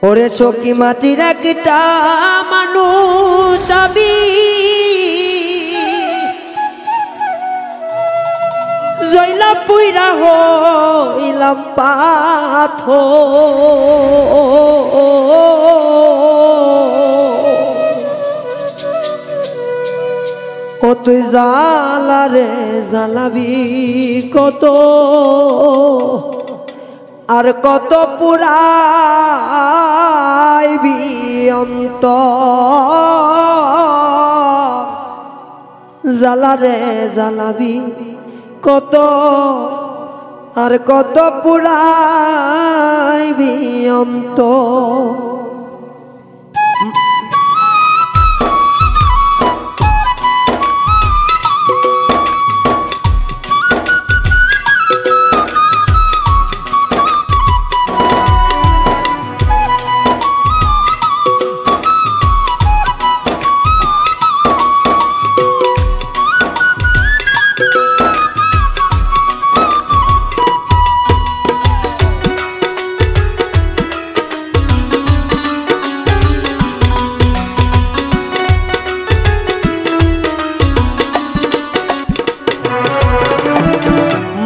ওরে সখী মাটির একটা মানুষ আমি জইলা পুইরা হইলাম পাথর। ও তুই জ্বালা রে জ্বালাবি কত আর কত পুরাইবি অন্তর। জ্বালা রে জ্বালাবি কত আর কত পুরাইবি অন্তর।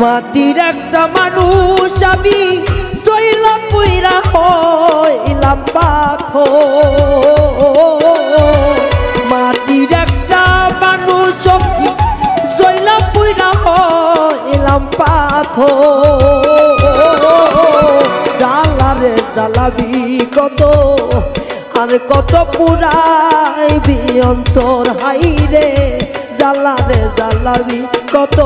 মাটির একটা মানুষ আমি জইলা পুইরা হইলাম পাথর। মাটির একটা মানুষ আমি জইলা পুইরা হইলাম পাথর। জ্বালা রে জ্বালাবি কত আর কত পুরাইবি অন্তর। হাই রে জ্বালা রে জ্বালাবি কত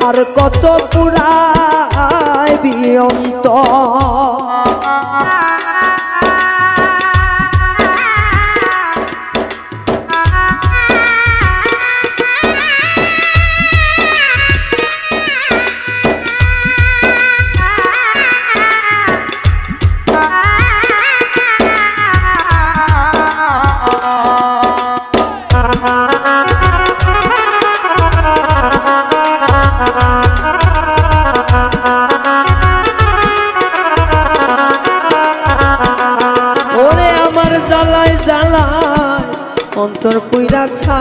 আর কত পুরাইবি অন্তর। অন্তর পুইরা খা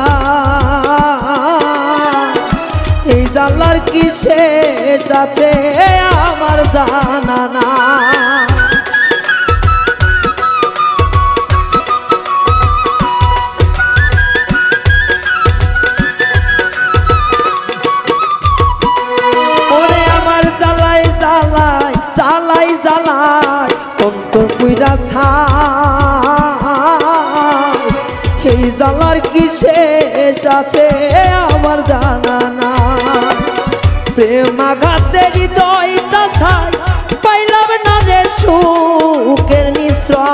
এই জ্বালার কি শেষ আছে আমার জানা না। ওরে আমার জ্বালাই জ্বালাই জ্বালাই জ্বালাই অন্তর পুইরা খা এই জ্বালার কি শেষ আছে আমার জানা না। প্রেম আঘাতের হৃদয়টা থাই পাইলাম না রে সুখের নিশ্রয়।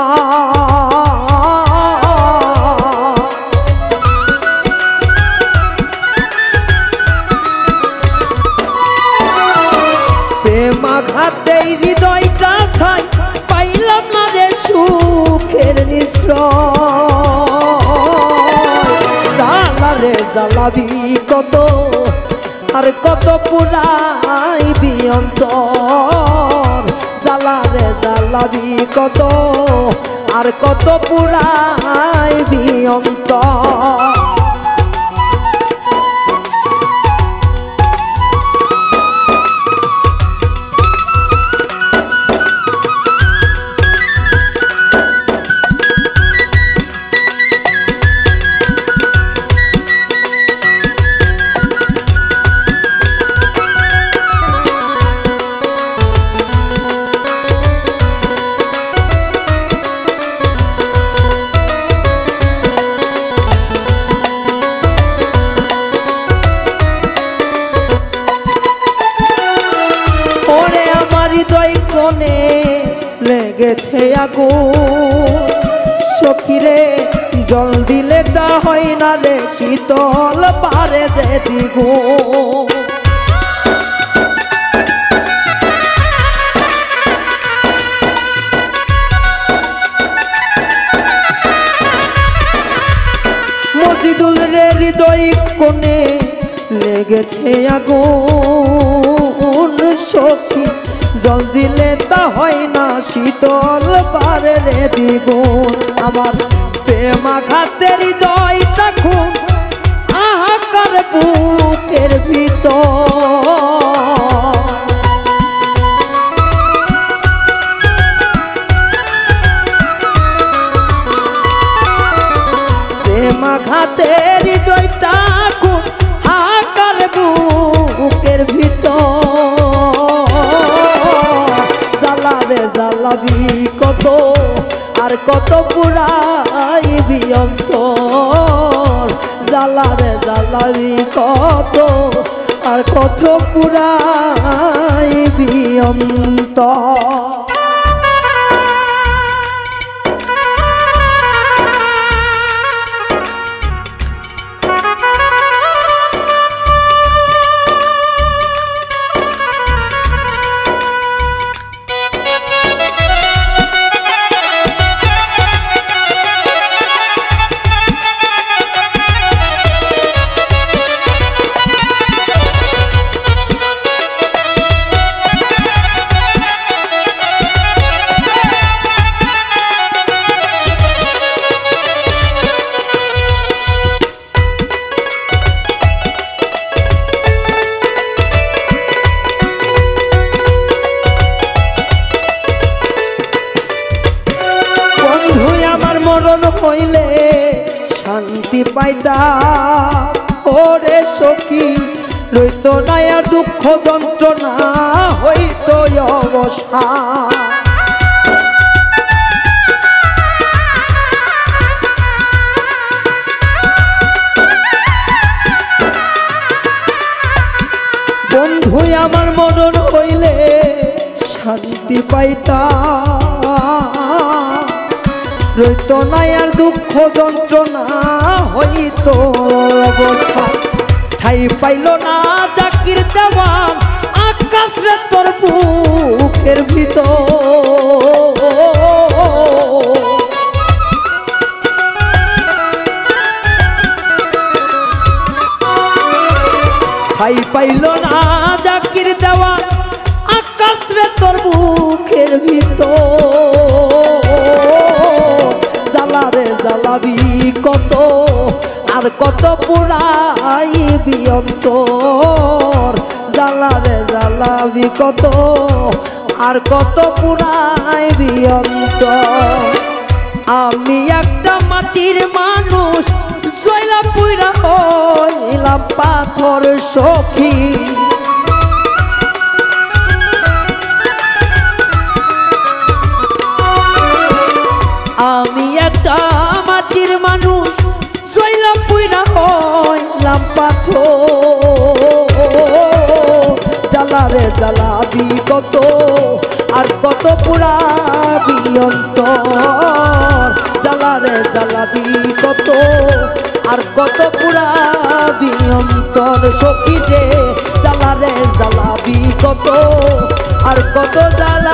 প্রেম আঘাতের হৃদয়টা থাই পাইলাম না রে সুখের নিশ্রয়। জ্বালাবি কত আর কত পুরাইবি অন্তর। জ্বালা রে জ্বালাবি কত আর কত পুরাইবি অন্তর। লেগেছে আগুন সখীরে জল দিলে তা হয় না রে শীতল পারে যে দ্বিগুণ। মজিদুল রে হৃদয় কোণে লেগেছে আগুন সখী জল দিলে তা হয় না শীতল বারে রে দ্বিগুণ আমার প্রেমাঘাতের হৃদয়টা খুন হাহাকার বুকের ভিতর প্রেমাঘাতের হৃদয়টা খুন হাহাকার বুকের ভিতর জ্বালাবে জ্বালাবি কত আর কত পুরাইবি অন্তর জ্বালাবে জ্বালাবি কত আর কত পুরাইবি অন্তর মরণ হইলে শান্তি পাইতা ওরে সখী রইত না আর দুঃখ যন্ত্রণা হইত অবসান বন্ধু আমার মরণ হইলে শান্তি পাইতা রইত না আর দুঃখ যন্ত্রণা হইত অবসান ঠাই পাইল না জাকির দেওয়ান আকাশ রে তোর বুকের ভিতর ঠাই পাইল না জাকির দেওয়ান আকাশ রে তোর বুকের ভিতর জ্বালারে জ্বালাবি কত আর কত পুরাইবি অন্তর জ্বালারে জ্বালাবি কত আর কত পুরাইবি অন্তর আমি একটা মাটির মানুষ জয়লা পুইরা হইলাম পাথর সখী আমি একটা মাটির মানুষ জয়লা পুইরা হইলাম পাথর জ্বালারে জ্বালাবি কত আর কত পুরাবি অন্তর জ্বালারে জ্বালাবি কত আর কত পুরাবি অন্তর সখী যে জ্বালারে জ্বালাবি কত আর কত জ্বালা